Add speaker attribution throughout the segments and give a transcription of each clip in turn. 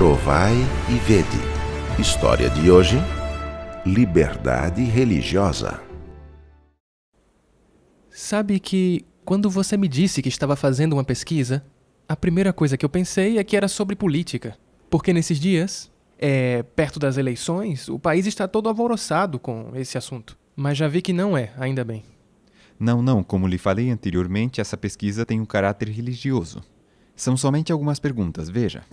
Speaker 1: Provai e vede. História de hoje: liberdade religiosa.
Speaker 2: Sabe que, quando você me disse que estava fazendo uma pesquisa, a primeira coisa que eu pensei é que era sobre política. Porque nesses dias, perto das eleições, o país está todo alvoroçado com esse assunto. Mas já vi que não é, ainda bem.
Speaker 3: Não, como lhe falei anteriormente, essa pesquisa tem um caráter religioso. São somente algumas perguntas, veja.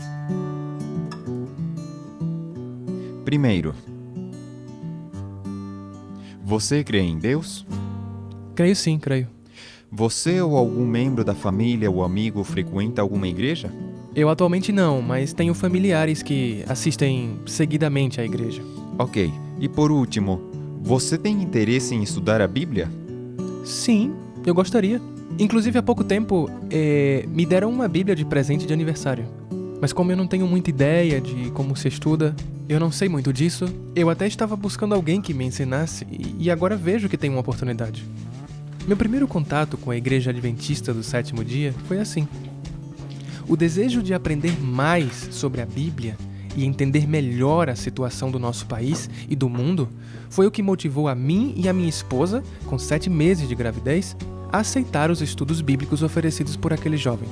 Speaker 3: Primeiro, você crê em Deus?
Speaker 2: Creio sim, creio.
Speaker 3: Você ou algum membro da família ou amigo frequenta alguma igreja?
Speaker 2: Eu atualmente não, mas tenho familiares que assistem seguidamente à igreja.
Speaker 3: Ok. E por último, você tem interesse em estudar a Bíblia?
Speaker 2: Sim, eu gostaria. Inclusive, há pouco tempo, me deram uma Bíblia de presente de aniversário. Mas como eu não tenho muita ideia de como se estuda, eu não sei muito disso, eu até estava buscando alguém que me ensinasse e agora vejo que tem uma oportunidade. Meu primeiro contato com a Igreja Adventista do Sétimo Dia foi assim. O desejo de aprender mais sobre a Bíblia e entender melhor a situação do nosso país e do mundo foi o que motivou a mim e a minha esposa, com 7 meses de gravidez, a aceitar os estudos bíblicos oferecidos por aquele jovem.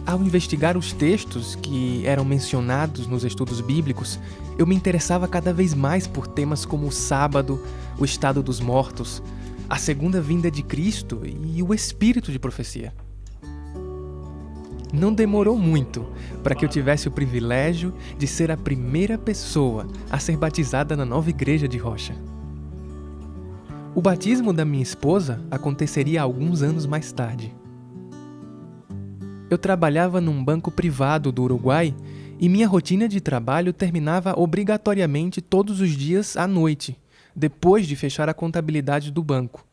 Speaker 2: Ao investigar os textos que eram mencionados nos estudos bíblicos, eu me interessava cada vez mais por temas como o sábado, o estado dos mortos, a segunda vinda de Cristo e o espírito de profecia. Não demorou muito para que eu tivesse o privilégio de ser a primeira pessoa a ser batizada na nova igreja de Rocha. O batismo da minha esposa aconteceria alguns anos mais tarde. Eu trabalhava num banco privado do Uruguai e minha rotina de trabalho terminava obrigatoriamente todos os dias à noite, depois de fechar a contabilidade do banco.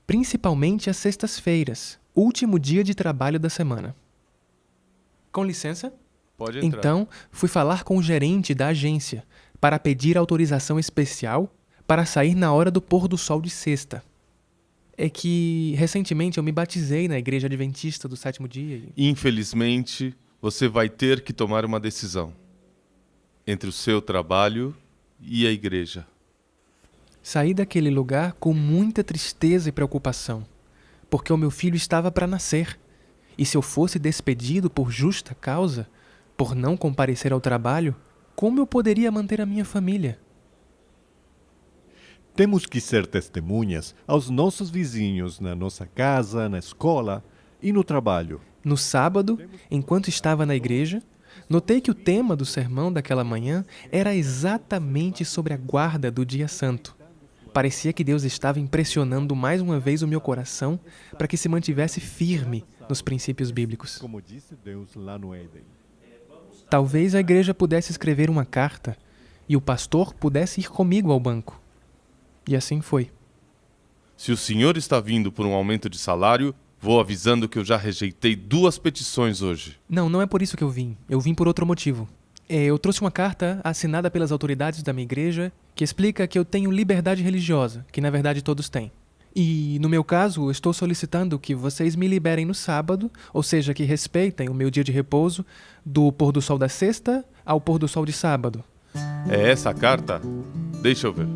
Speaker 2: Principalmente às sextas-feiras, último dia de trabalho da semana. Com licença?
Speaker 4: Pode entrar.
Speaker 2: Então, fui falar com o gerente da agência para pedir autorização especial para sair na hora do pôr do sol de sexta. É que, recentemente, eu me batizei na Igreja Adventista do Sétimo Dia e...
Speaker 4: Infelizmente, você vai ter que tomar uma decisão entre o seu trabalho e a igreja.
Speaker 2: Saí daquele lugar com muita tristeza e preocupação, porque o meu filho estava para nascer. E se eu fosse despedido por justa causa, por não comparecer ao trabalho, como eu poderia manter a minha família?
Speaker 5: Temos que ser testemunhas aos nossos vizinhos na nossa casa, na escola e no trabalho.
Speaker 2: No sábado, enquanto estava na igreja, notei que o tema do sermão daquela manhã era exatamente sobre a guarda do dia santo. Parecia que Deus estava impressionando mais uma vez o meu coração para que se mantivesse firme nos princípios bíblicos.
Speaker 5: Como disse Deus lá no Éden.
Speaker 2: Talvez a igreja pudesse escrever uma carta e o pastor pudesse ir comigo ao banco. E assim foi.
Speaker 4: Se o senhor está vindo por um aumento de salário, vou avisando que eu já rejeitei 2 petições hoje.
Speaker 2: Não é por isso que eu vim. Eu vim por outro motivo. Eu trouxe uma carta assinada pelas autoridades da minha igreja que explica que eu tenho liberdade religiosa, que na verdade todos têm. E, no meu caso, estou solicitando que vocês me liberem no sábado, ou seja, que respeitem o meu dia de repouso do pôr do sol da sexta ao pôr do sol de sábado.
Speaker 4: É essa a carta? Deixa eu ver.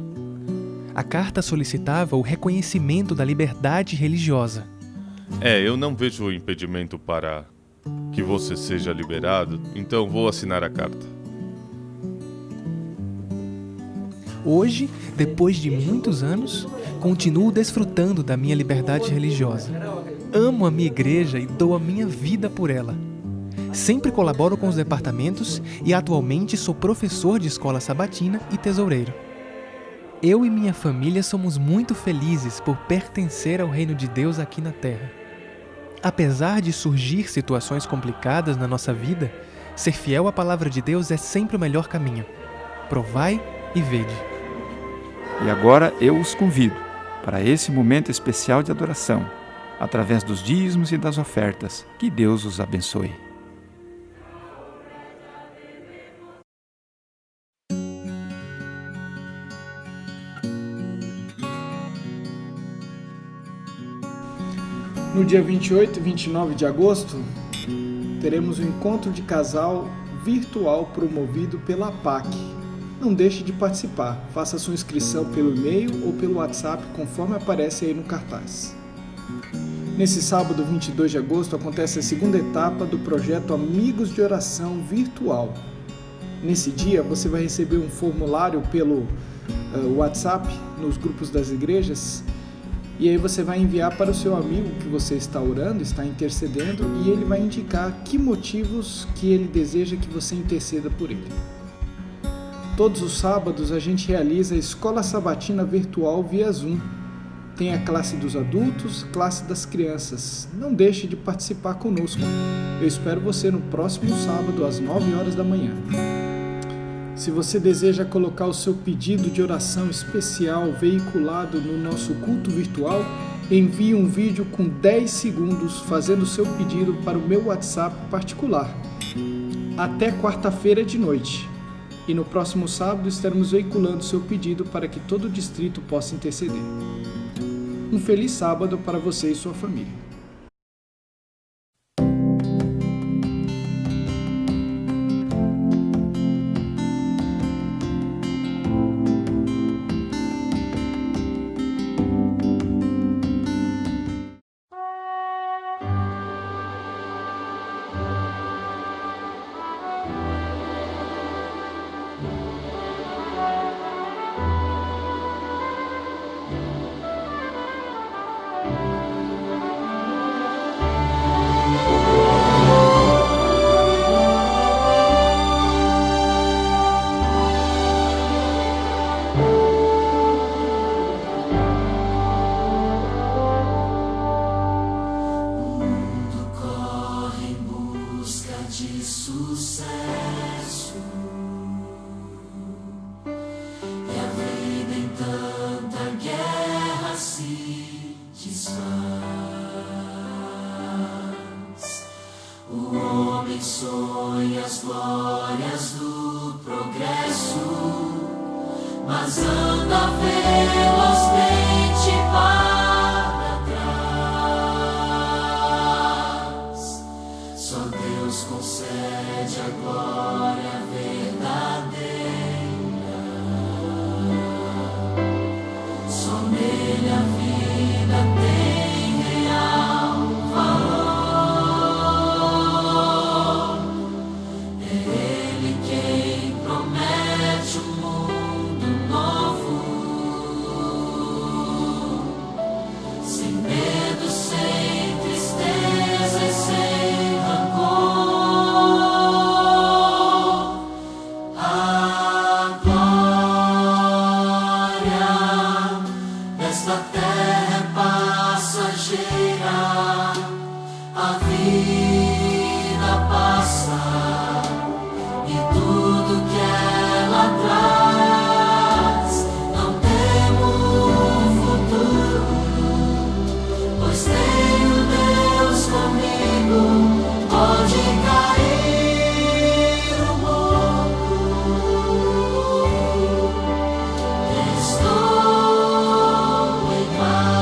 Speaker 2: A carta solicitava o reconhecimento da liberdade religiosa.
Speaker 4: Eu não vejo impedimento para que você seja liberado, então vou assinar a carta.
Speaker 2: Hoje, depois de muitos anos, continuo desfrutando da minha liberdade religiosa. Amo a minha igreja e dou a minha vida por ela. Sempre colaboro com os departamentos e atualmente sou professor de escola sabatina e tesoureiro. Eu e minha família somos muito felizes por pertencer ao reino de Deus aqui na Terra. Apesar de surgir situações complicadas na nossa vida, ser fiel à palavra de Deus é sempre o melhor caminho. Provai e vede.
Speaker 6: E agora eu os convido para esse momento especial de adoração, através dos dízimos e das ofertas. Que Deus os abençoe.
Speaker 7: No dia 28 e 29 de agosto, teremos o encontro de casal virtual promovido pela APAC. Não deixe de participar, faça sua inscrição pelo e-mail ou pelo WhatsApp conforme aparece aí no cartaz. Nesse sábado, 22 de agosto, acontece a segunda etapa do projeto Amigos de Oração Virtual. Nesse dia, você vai receber um formulário pelo WhatsApp, nos grupos das igrejas, e aí você vai enviar para o seu amigo que você está orando, está intercedendo, e ele vai indicar que motivos que ele deseja que você interceda por ele. Todos os sábados a gente realiza a Escola Sabatina Virtual via Zoom. Tem a classe dos adultos, classe das crianças. Não deixe de participar conosco. Eu espero você no próximo sábado às 9 horas da manhã. Se você deseja colocar o seu pedido de oração especial veiculado no nosso culto virtual, envie um vídeo com 10 segundos fazendo o seu pedido para o meu WhatsApp particular. Até quarta-feira de noite. E no próximo sábado estaremos veiculando seu pedido para que todo o distrito possa interceder. Um feliz sábado para você e sua família.
Speaker 8: Sonha as glórias do progresso, mas anda velozmente para trás. Só Deus concede a glória verdadeira. Só nele a vida tem real valor. A vida passa e tudo que ela traz. Não temos futuro, pois tenho Deus comigo. Pode cair o mundo, estou em paz.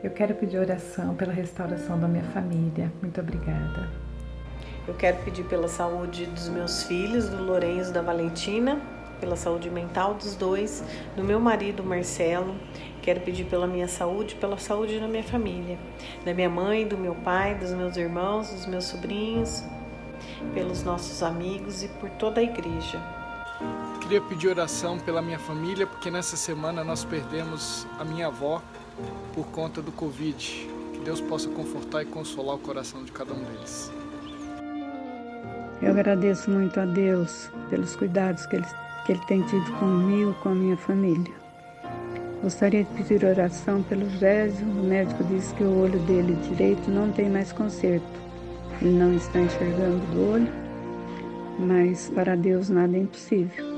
Speaker 9: Eu quero pedir oração pela restauração da minha família. Muito obrigada.
Speaker 10: Eu quero pedir pela saúde dos meus filhos, do Lourenço e da Valentina, pela saúde mental dos dois, do meu marido Marcelo. Quero pedir pela minha saúde, pela saúde da minha família, da minha mãe, do meu pai, dos meus irmãos, dos meus sobrinhos, pelos nossos amigos e por toda a igreja.
Speaker 7: Queria pedir oração pela minha família, porque nessa semana nós perdemos a minha avó por conta do Covid. Que Deus possa confortar e consolar o coração de cada um deles.
Speaker 11: Eu agradeço muito a Deus pelos cuidados que Ele tem tido comigo, com a minha família. Gostaria de pedir oração pelo Gésio. O médico disse que o olho dele direito não tem mais conserto. Ele não está enxergando do olho, mas para Deus nada é impossível.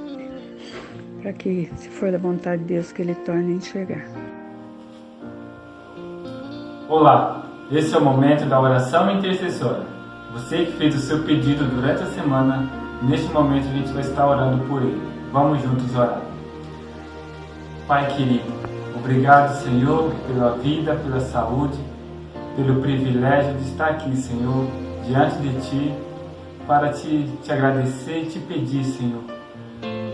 Speaker 11: Para que, se for da vontade de Deus, que Ele torne a enxergar.
Speaker 12: Olá, esse é o momento da oração intercessora. Você que fez o seu pedido durante a semana, neste momento a gente vai estar orando por ele. Vamos juntos orar. Pai querido, obrigado, Senhor, pela vida, pela saúde, pelo privilégio de estar aqui, Senhor, diante de Ti, para te agradecer e te pedir, Senhor,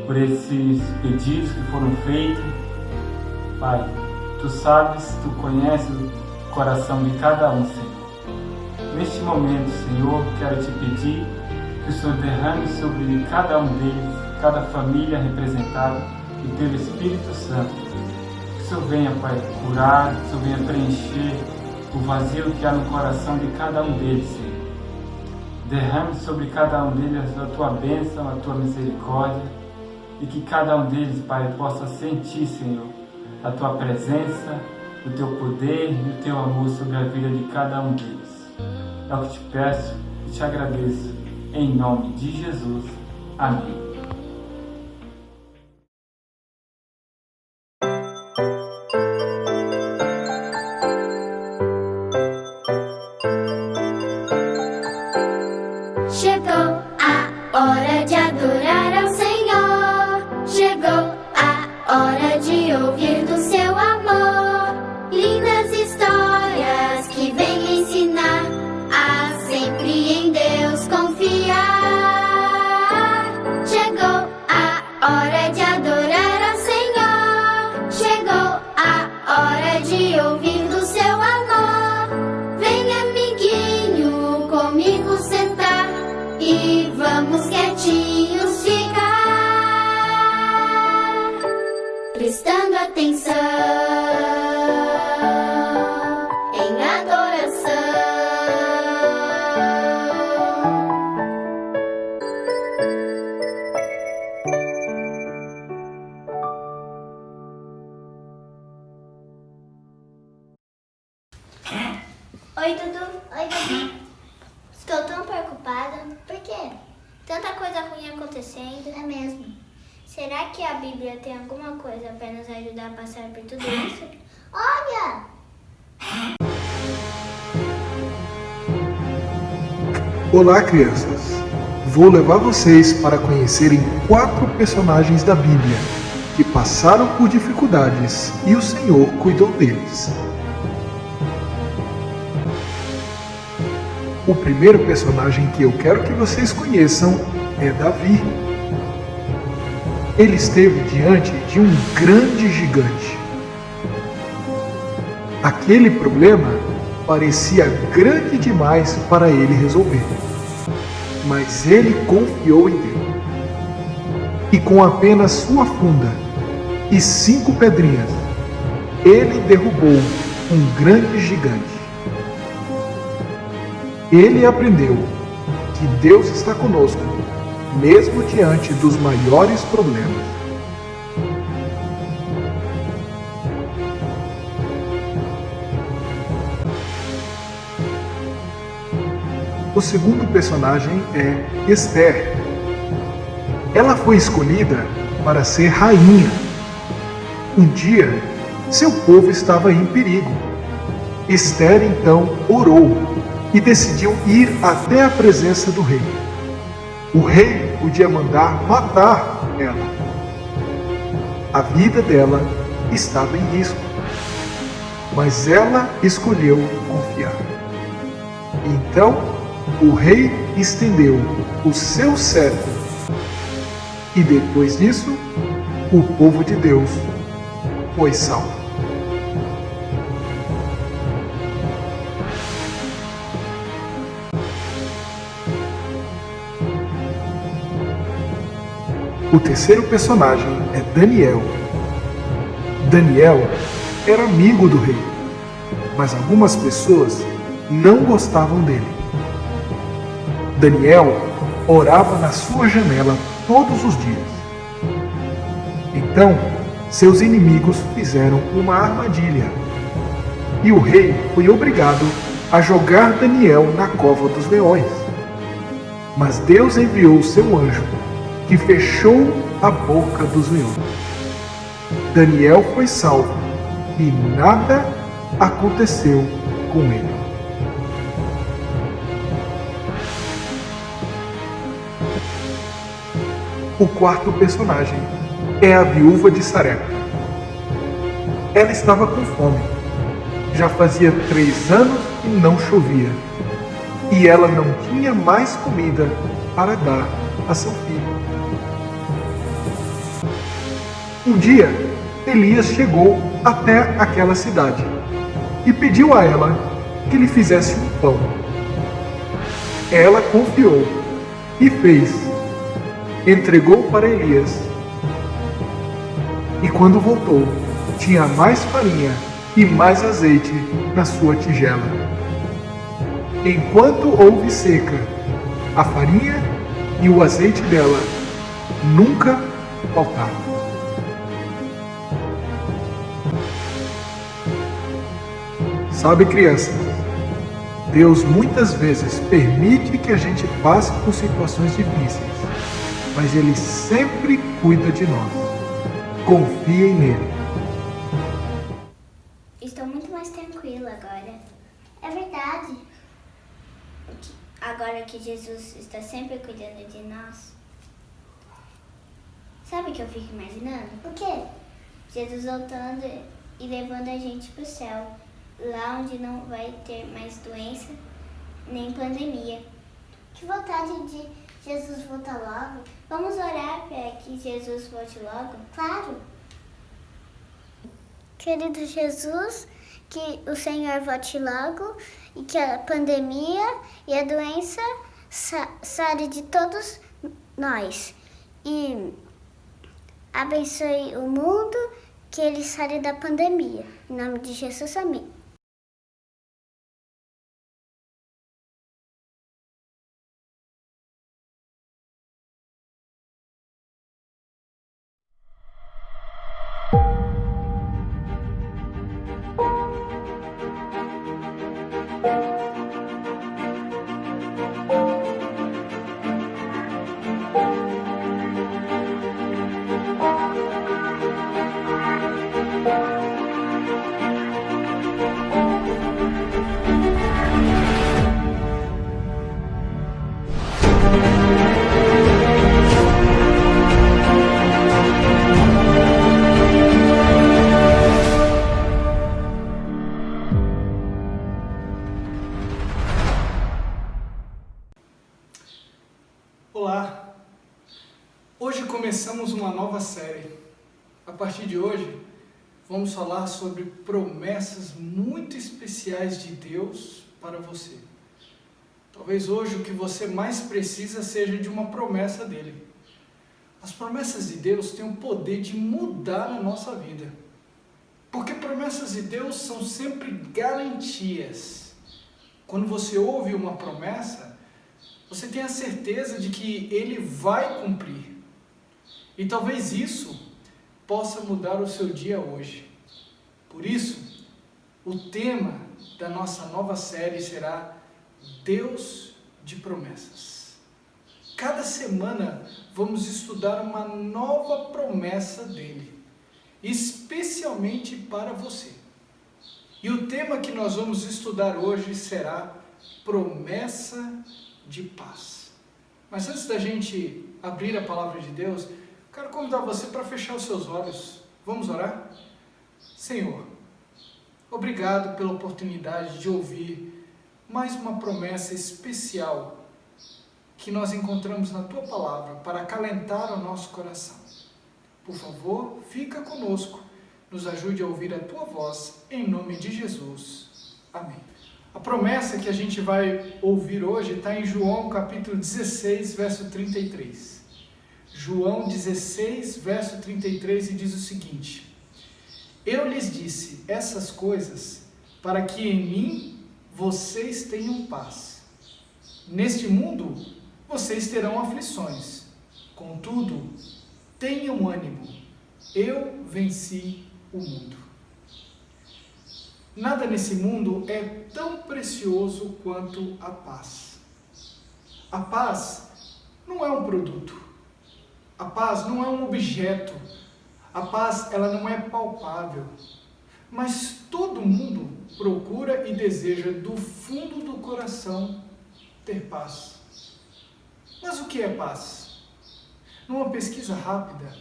Speaker 12: por esses pedidos que foram feitos. Pai, Tu sabes, Tu conheces o coração de cada um, Senhor. Neste momento, Senhor, quero te pedir que o Senhor derrame sobre cada um deles, cada família representada, e pelo Espírito Santo, que o Senhor venha, Pai, curar, que o Senhor venha preencher o vazio que há no coração de cada um deles, Senhor. Derrame sobre cada um deles a Tua bênção, a Tua misericórdia, e que cada um deles, Pai, possa sentir, Senhor, a Tua presença, o Teu poder e o Teu amor sobre a vida de cada um deles. É o que te peço e te agradeço, em nome de Jesus. Amém.
Speaker 8: Chegou a hora de adorar ao Senhor. Chegou a hora de ouvir do seu amor. Lindas histórias que vêm ensinar a sempre em Deus confiar. Chegou a hora de adorar ao Senhor. Chegou a hora de ouvir do seu amor. Vem, amiguinho, comigo sentar e vamos quietinhos ficar, prestando atenção em adoração.
Speaker 13: Oi, Dudu. Oi, Gabi. Estou tão preocupada. Por quê? Tanta coisa ruim acontecendo. É mesmo. Será que a Bíblia tem alguma coisa para nos ajudar a passar por tudo isso? Olha!
Speaker 14: Olá, crianças! Vou levar vocês para conhecerem 4 personagens da Bíblia que passaram por dificuldades e o Senhor cuidou deles. O primeiro personagem que eu quero que vocês conheçam é Davi. Ele esteve diante de um grande gigante. Aquele problema parecia grande demais para ele resolver. Mas ele confiou em Deus. E com apenas sua funda e 5 pedrinhas, ele derrubou um grande gigante. Ele aprendeu que Deus está conosco, mesmo diante dos maiores problemas. O segundo personagem é Esther. Ela foi escolhida para ser rainha. Um dia, seu povo estava em perigo. Esther então orou e decidiu ir até a presença do rei. O rei podia mandar matar ela. A vida dela estava em risco. mas ela escolheu confiar. Então o rei estendeu o seu cetro e depois disso o povo de Deus foi salvo. O terceiro personagem é Daniel. Daniel era amigo do rei, mas algumas pessoas não gostavam dele. Daniel orava na sua janela todos os dias. Então, seus inimigos fizeram uma armadilha e o rei foi obrigado a jogar Daniel na cova dos leões. Mas Deus enviou o seu anjo, que fechou a boca dos leões. Daniel foi salvo e nada aconteceu com ele. O quarto personagem é a viúva de Sarepta. Ela estava com fome. Já fazia 3 anos que não chovia e ela não tinha mais comida para dar a seu filho. Um dia, Elias chegou até aquela cidade e pediu a ela que lhe fizesse um pão. Ela confiou e fez. Entregou para Elias. E quando voltou, tinha mais farinha e mais azeite na sua tigela. Enquanto houve seca, a farinha e o azeite dela nunca faltaram. Sabe, crianças, Deus muitas vezes permite que a gente passe por situações difíceis, mas Ele sempre cuida de nós. Confiem nele.
Speaker 13: Estou muito mais tranquila agora. É verdade. Agora que Jesus está sempre cuidando de nós. Sabe o que eu fico imaginando? O quê? Jesus voltando e levando a gente para o céu. Lá onde não vai ter mais doença, nem pandemia. Que vontade de Jesus voltar logo. Vamos orar para que Jesus volte logo? Claro! Querido Jesus, que o Senhor volte logo e que a pandemia e a doença sare de todos nós. E abençoe o mundo, que ele sare da pandemia. Em nome de Jesus, amém.
Speaker 7: Olá! Hoje começamos uma nova série. A partir de hoje, vamos falar sobre promessas muito especiais de Deus para você. Talvez hoje o que você mais precisa seja de uma promessa dele. As promessas de Deus têm o poder de mudar a nossa vida. Porque promessas de Deus são sempre garantias. Quando você ouve uma promessa, você tem a certeza de que ele vai cumprir. E talvez isso possa mudar o seu dia hoje. Por isso, o tema da nossa nova série será Deus de Promessas. Cada semana vamos estudar uma nova promessa dele, especialmente para você. E o tema que nós vamos estudar hoje será Promessa de Paz. Mas antes da gente abrir a palavra de Deus, quero convidar você para fechar os seus olhos. Vamos orar? Senhor, obrigado pela oportunidade de ouvir mais uma promessa especial que nós encontramos na Tua Palavra para acalentar o nosso coração. Por favor, fica conosco, nos ajude a ouvir a Tua voz, em nome de Jesus. Amém. A promessa que a gente vai ouvir hoje está em João capítulo 16, verso 33. João 16, verso 33, e diz o seguinte: Eu lhes disse essas coisas para que em mim vocês tenham paz. Neste mundo vocês terão aflições. Contudo, tenham ânimo. Eu venci o mundo. Nada nesse mundo é tão precioso quanto a paz. A paz não é um produto. A paz não é um objeto. A paz, ela não é palpável. Mas todo mundo procura e deseja do fundo do coração ter paz. Mas o que é paz? Numa pesquisa rápida,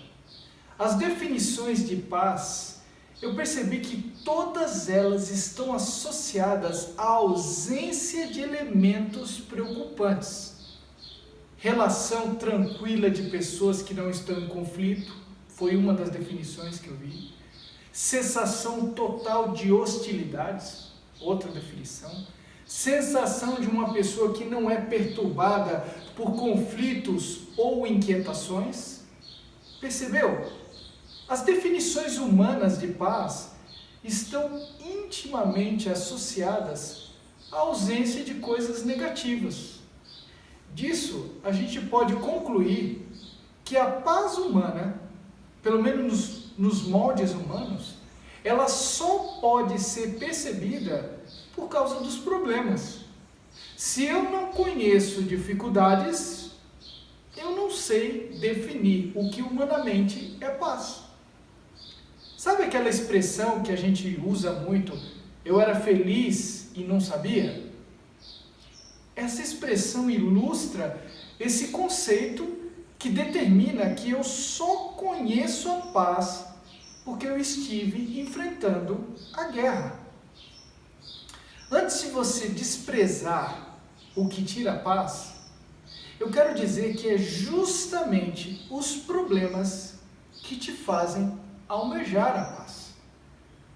Speaker 7: as definições de paz, eu percebi que todas elas estão associadas à ausência de elementos preocupantes. Relação tranquila de pessoas que não estão em conflito, foi uma das definições que eu vi. Sensação total de hostilidades, outra definição. Sensação de uma pessoa que não é perturbada por conflitos ou inquietações. Percebeu? As definições humanas de paz estão intimamente associadas à ausência de coisas negativas. Disso, a gente pode concluir que a paz humana, pelo menos nos moldes humanos, ela só pode ser percebida por causa dos problemas. Se eu não conheço dificuldades, eu não sei definir o que humanamente é paz. Sabe aquela expressão que a gente usa muito, eu era feliz e não sabia? Essa expressão ilustra esse conceito que determina que eu só conheço a paz porque eu estive enfrentando a guerra. Antes de você desprezar o que tira a paz, eu quero dizer que é justamente os problemas que te fazem almejar a paz.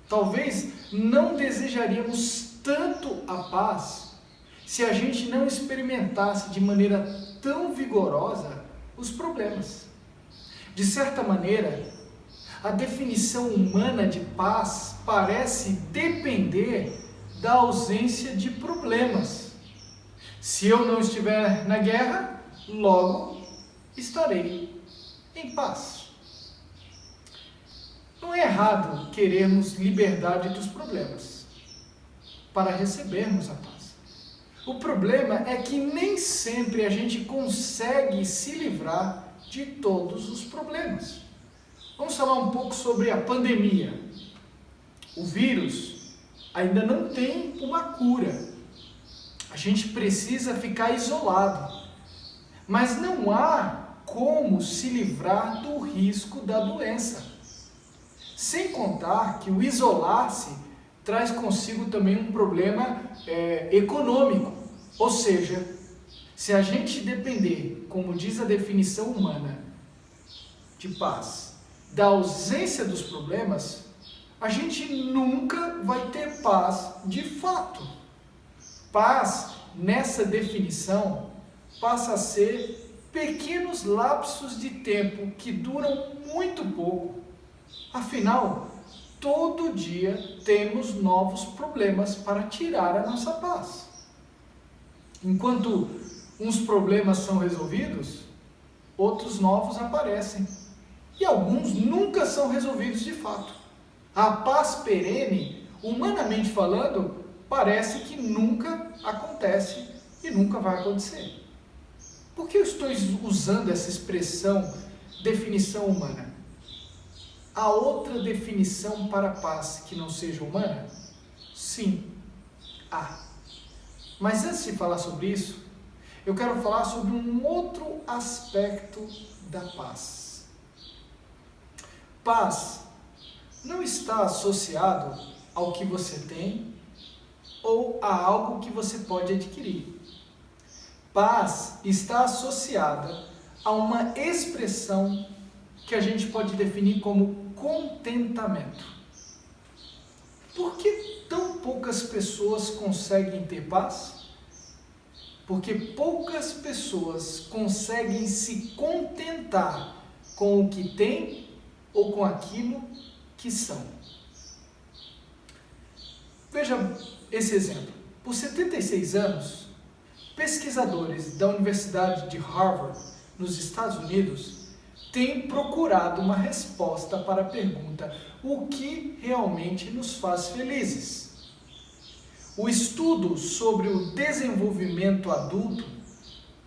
Speaker 7: Talvez não desejaríamos tanto a paz se a gente não experimentasse de maneira tão vigorosa os problemas. De certa maneira, a definição humana de paz parece depender da ausência de problemas. Se eu não estiver na guerra, logo estarei em paz. Não é errado querermos liberdade dos problemas para recebermos a paz. O problema é que nem sempre a gente consegue se livrar de todos os problemas. Vamos falar um pouco sobre a pandemia. O vírus ainda não tem uma cura. A gente precisa ficar isolado. Mas não há como se livrar do risco da doença. Sem contar que o isolar-se traz consigo também um problema econômico. Ou seja, se a gente depender, como diz a definição humana de paz, da ausência dos problemas, a gente nunca vai ter paz de fato. Paz, nessa definição, passa a ser pequenos lapsos de tempo que duram muito pouco. Afinal, todo dia temos novos problemas para tirar a nossa paz. Enquanto uns problemas são resolvidos, outros novos aparecem. E alguns nunca são resolvidos de fato. A paz perene, humanamente falando, parece que nunca acontece e nunca vai acontecer. Por que eu estou usando essa expressão, definição humana? Há outra definição para a paz que não seja humana? Sim, há. Mas antes de falar sobre isso, eu quero falar sobre um outro aspecto da paz. Paz não está associado ao que você tem ou a algo que você pode adquirir. Paz está associada a uma expressão que a gente pode definir como contentamento. Por que tão poucas pessoas conseguem ter paz? Porque poucas pessoas conseguem se contentar com o que têm ou com aquilo que são. Veja esse exemplo. Por 76 anos, pesquisadores da Universidade de Harvard, nos Estados Unidos, têm procurado uma resposta para a pergunta: o que realmente nos faz felizes? O estudo sobre o desenvolvimento adulto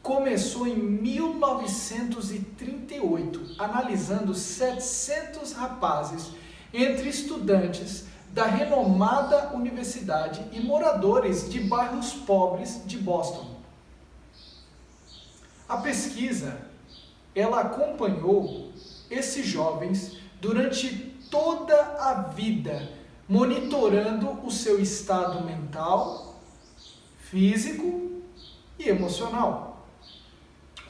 Speaker 7: começou em 1938, analisando 700 rapazes entre estudantes da renomada universidade e moradores de bairros pobres de Boston. A pesquisa, ela acompanhou esses jovens durante toda a vida, monitorando o seu estado mental, físico e emocional.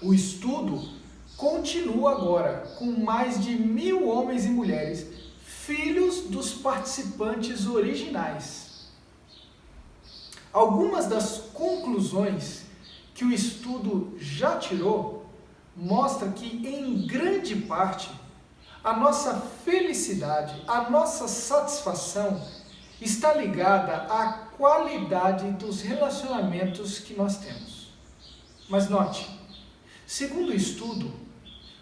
Speaker 7: O estudo continua agora com mais de 1.000 homens e mulheres, filhos dos participantes originais. Algumas das conclusões que o estudo já tirou mostram que, em grande parte, a nossa felicidade, a nossa satisfação está ligada à qualidade dos relacionamentos que nós temos. Mas note, segundo o estudo,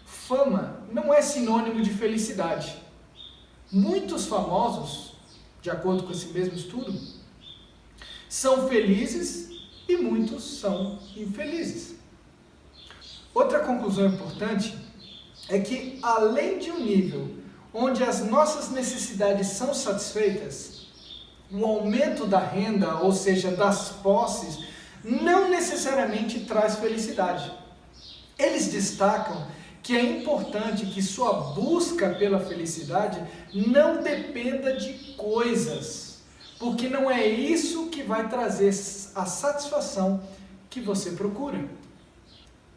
Speaker 7: fama não é sinônimo de felicidade. Muitos famosos, de acordo com esse mesmo estudo, são felizes e muitos são infelizes. Outra conclusão importante é que, além de um nível onde as nossas necessidades são satisfeitas, o aumento da renda, ou seja, das posses, não necessariamente traz felicidade. Eles destacam que é importante que sua busca pela felicidade não dependa de coisas, porque não é isso que vai trazer a satisfação que você procura.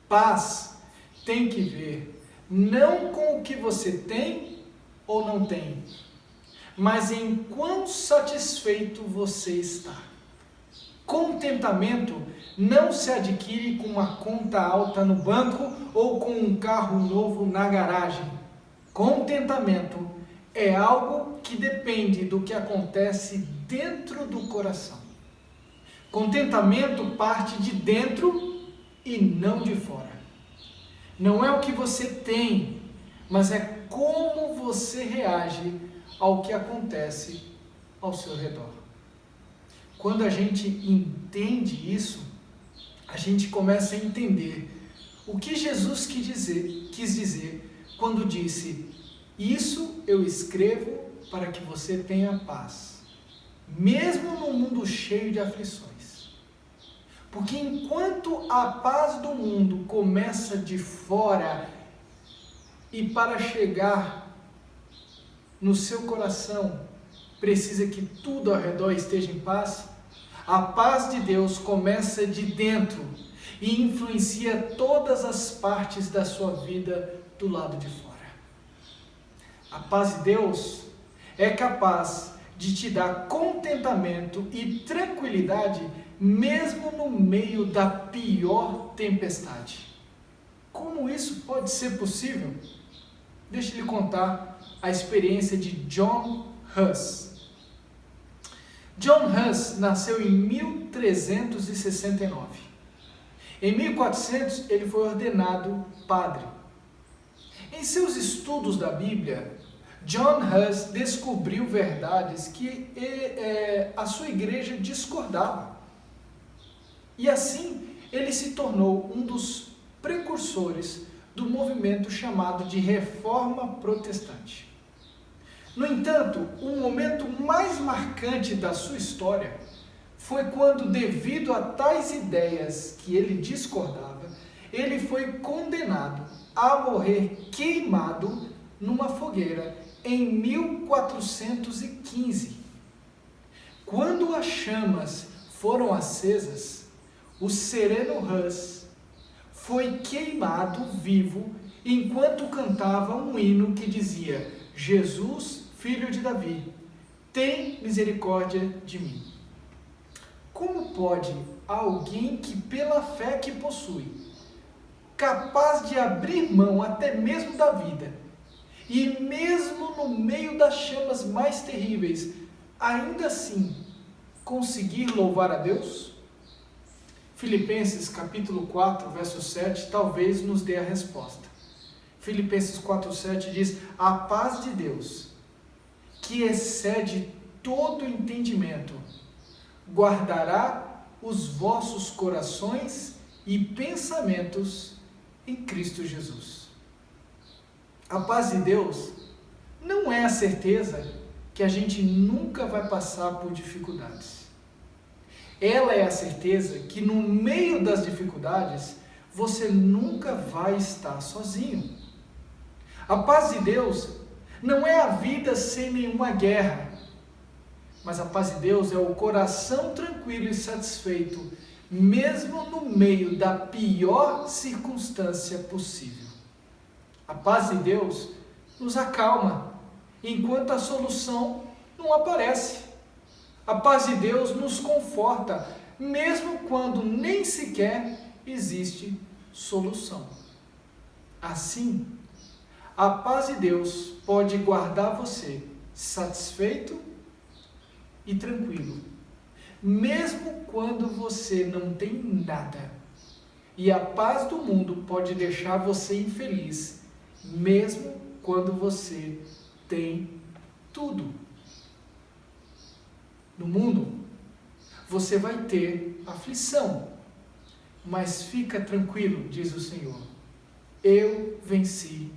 Speaker 7: Paz tem que ver não com o que você tem ou não tem, mas em quão satisfeito você está. Contentamento não se adquire com uma conta alta no banco ou com um carro novo na garagem. Contentamento é algo que depende do que acontece dentro do coração. Contentamento parte de dentro e não de fora. Não é o que você tem, mas é como você reage ao que acontece ao seu redor. Quando a gente entende isso, a gente começa a entender o que Jesus quis dizer quando disse: isso eu escrevo para que você tenha paz, mesmo no mundo cheio de aflições. Porque enquanto a paz do mundo começa de fora e para chegar no seu coração precisa que tudo ao redor esteja em paz, a paz de Deus começa de dentro e influencia todas as partes da sua vida do lado de fora. A paz de Deus é capaz de te dar contentamento e tranquilidade mesmo no meio da pior tempestade. Como isso pode ser possível? Deixa eu lhe contar a experiência de John Huss. John Huss nasceu em 1369. Em 1400 ele foi ordenado padre. Em seus estudos da Bíblia, John Huss descobriu verdades que a sua igreja discordava. E assim, ele se tornou um dos precursores do movimento chamado de Reforma Protestante. No entanto, o momento mais marcante da sua história foi quando, devido a tais ideias que ele discordava, ele foi condenado a morrer queimado numa fogueira em 1415. Quando as chamas foram acesas, o sereno Hus foi queimado vivo enquanto cantava um hino que dizia: Jesus, filho de Davi, tem misericórdia de mim. Como pode alguém que pela fé que possui, capaz de abrir mão até mesmo da vida, e mesmo no meio das chamas mais terríveis, ainda assim conseguir louvar a Deus? Filipenses capítulo 4, verso 7, talvez nos dê a resposta. Filipenses 4,7 diz: a paz de Deus, que excede todo entendimento, guardará os vossos corações e pensamentos em Cristo Jesus. A paz de Deus não é a certeza que a gente nunca vai passar por dificuldades. Ela é a certeza que no meio das dificuldades você nunca vai estar sozinho. A paz de Deus não é a vida sem nenhuma guerra, mas a paz de Deus é o coração tranquilo e satisfeito, mesmo no meio da pior circunstância possível. A paz de Deus nos acalma, enquanto a solução não aparece. A paz de Deus nos conforta, mesmo quando nem sequer existe solução. Assim, a paz de Deus pode guardar você satisfeito e tranquilo, mesmo quando você não tem nada. E a paz do mundo pode deixar você infeliz, mesmo quando você tem tudo. No mundo, você vai ter aflição, mas fica tranquilo, diz o Senhor. Eu venci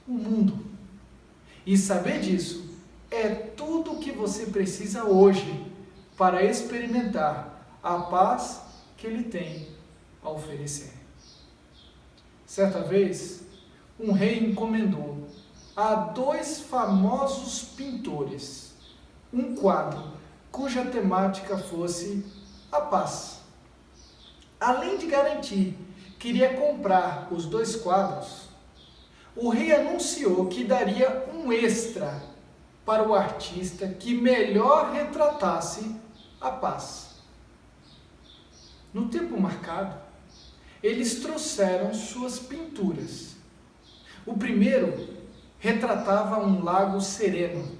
Speaker 7: o mundo. E saber disso é tudo o que você precisa hoje para experimentar a paz que Ele tem a oferecer. Certa vez, um rei encomendou a 2 famosos pintores um quadro cuja temática fosse a paz. Além de garantir que iria comprar os 2 quadros, o rei anunciou que daria um extra para o artista que melhor retratasse a paz. No tempo marcado, eles trouxeram suas pinturas. O primeiro retratava um lago sereno,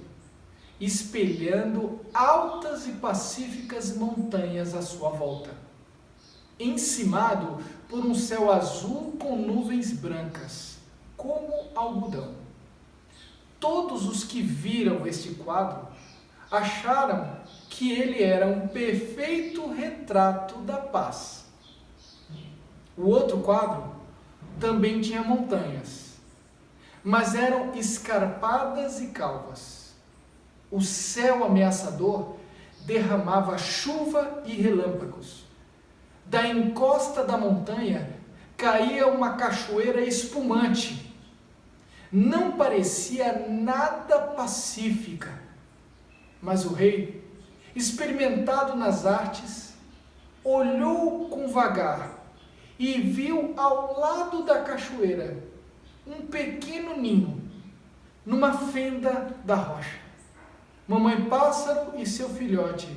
Speaker 7: espelhando altas e pacíficas montanhas à sua volta, encimado por um céu azul com nuvens brancas, como algodão. Todos os que viram este quadro acharam que ele era um perfeito retrato da paz. O outro quadro também tinha montanhas, mas eram escarpadas e calvas. O céu ameaçador derramava chuva e relâmpagos. Da encosta da montanha caía uma cachoeira espumante. Não parecia nada pacífica, mas o rei, experimentado nas artes, olhou com vagar e viu ao lado da cachoeira um pequeno ninho, numa fenda da rocha. Mamãe pássaro e seu filhote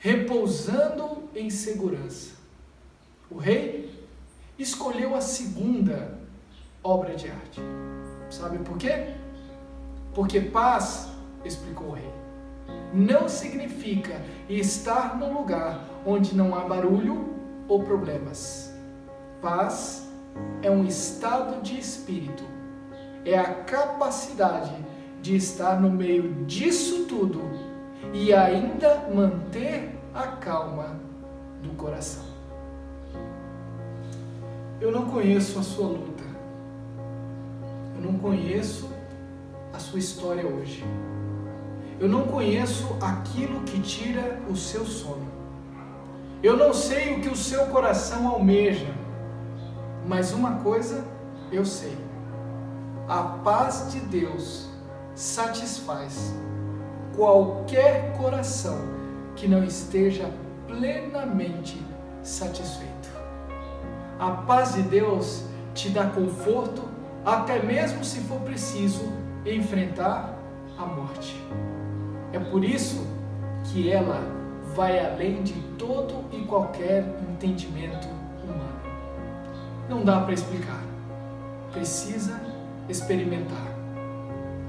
Speaker 7: repousando em segurança. O rei escolheu a segunda obra de arte. Sabe por quê? Porque paz, explicou o rei, não significa estar num lugar onde não há barulho ou problemas. Paz é um estado de espírito, é a capacidade de estar no meio disso tudo e ainda manter a calma do coração. Eu não conheço a sua luta, eu não conheço a sua história hoje, eu não conheço aquilo que tira o seu sono, eu não sei o que o seu coração almeja, mas uma coisa eu sei: a paz de Deus satisfaz qualquer coração que não esteja plenamente satisfeito. A paz de Deus te dá conforto, até mesmo se for preciso enfrentar a morte. É por isso que ela vai além de todo e qualquer entendimento humano. Não dá para explicar, precisa experimentar.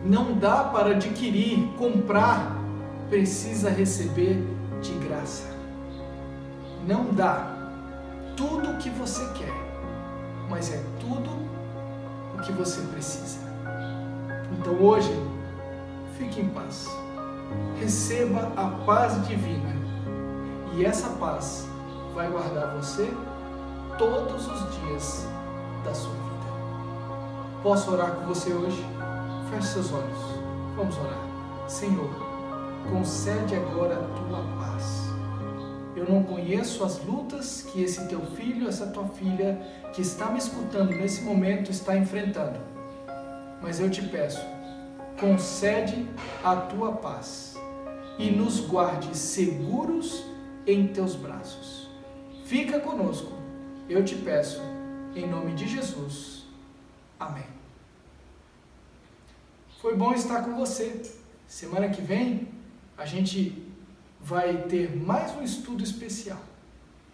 Speaker 7: Não dá para adquirir, comprar, precisa receber de graça. Não dá tudo o que você quer, mas é tudo o que você precisa. Então hoje, fique em paz. Receba a paz divina e essa paz vai guardar você todos os dias da sua vida. Posso orar com você hoje? Feche seus olhos. Vamos orar. Senhor, concede agora a tua paz. Eu não conheço as lutas que esse teu filho, essa tua filha que está me escutando nesse momento está enfrentando. Mas eu te peço, concede a tua paz e nos guarde seguros em teus braços. Fica conosco, eu te peço, em nome de Jesus. Amém. Foi bom estar com você. Semana que vem a gente vai ter mais um estudo especial.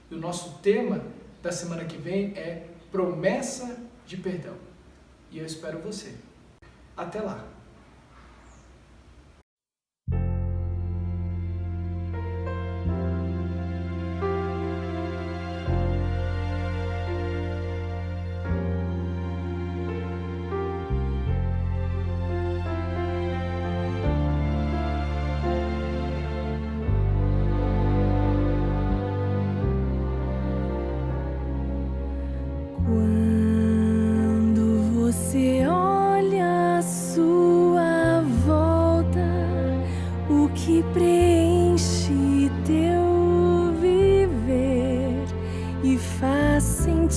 Speaker 7: E o nosso tema da semana que vem é promessa de perdão. E eu espero você. Até lá!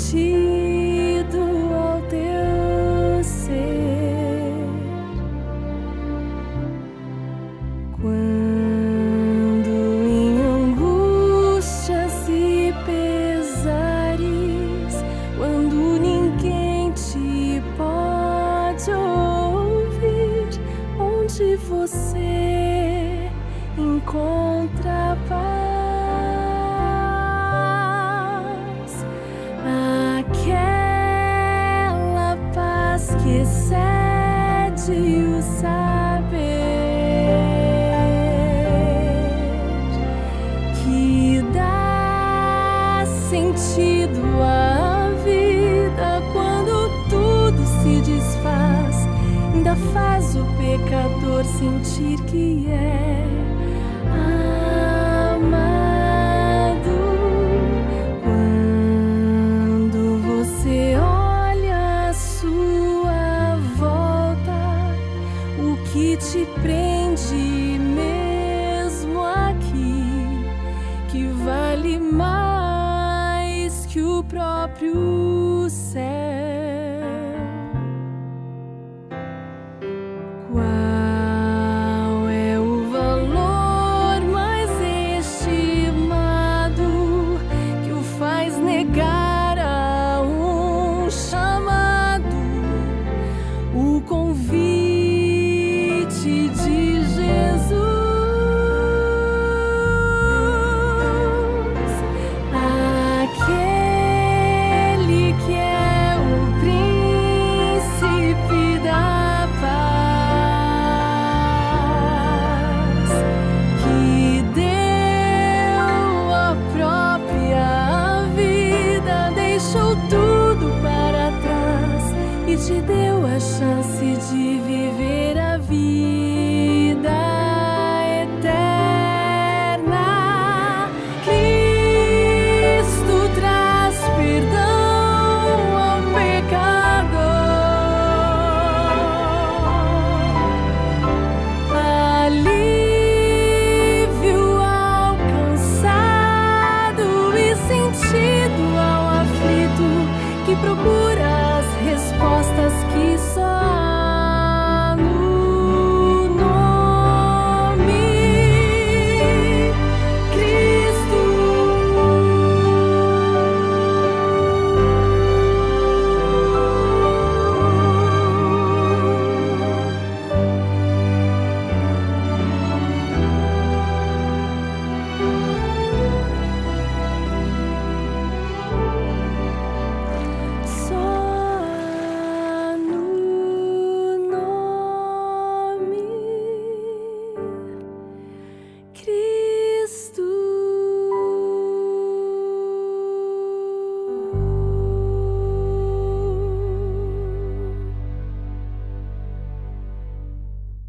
Speaker 15: Sentido ao teu ser. Quando em angústias e pesares, quando ninguém te pode ouvir, onde você encontra paz. Que excede o saber, que dá sentido à vida quando tudo se desfaz, ainda faz o pecador sentir que é amado. Quando você olha a sua volta, o que te prende mesmo aqui, que vale mais que o próprio céu.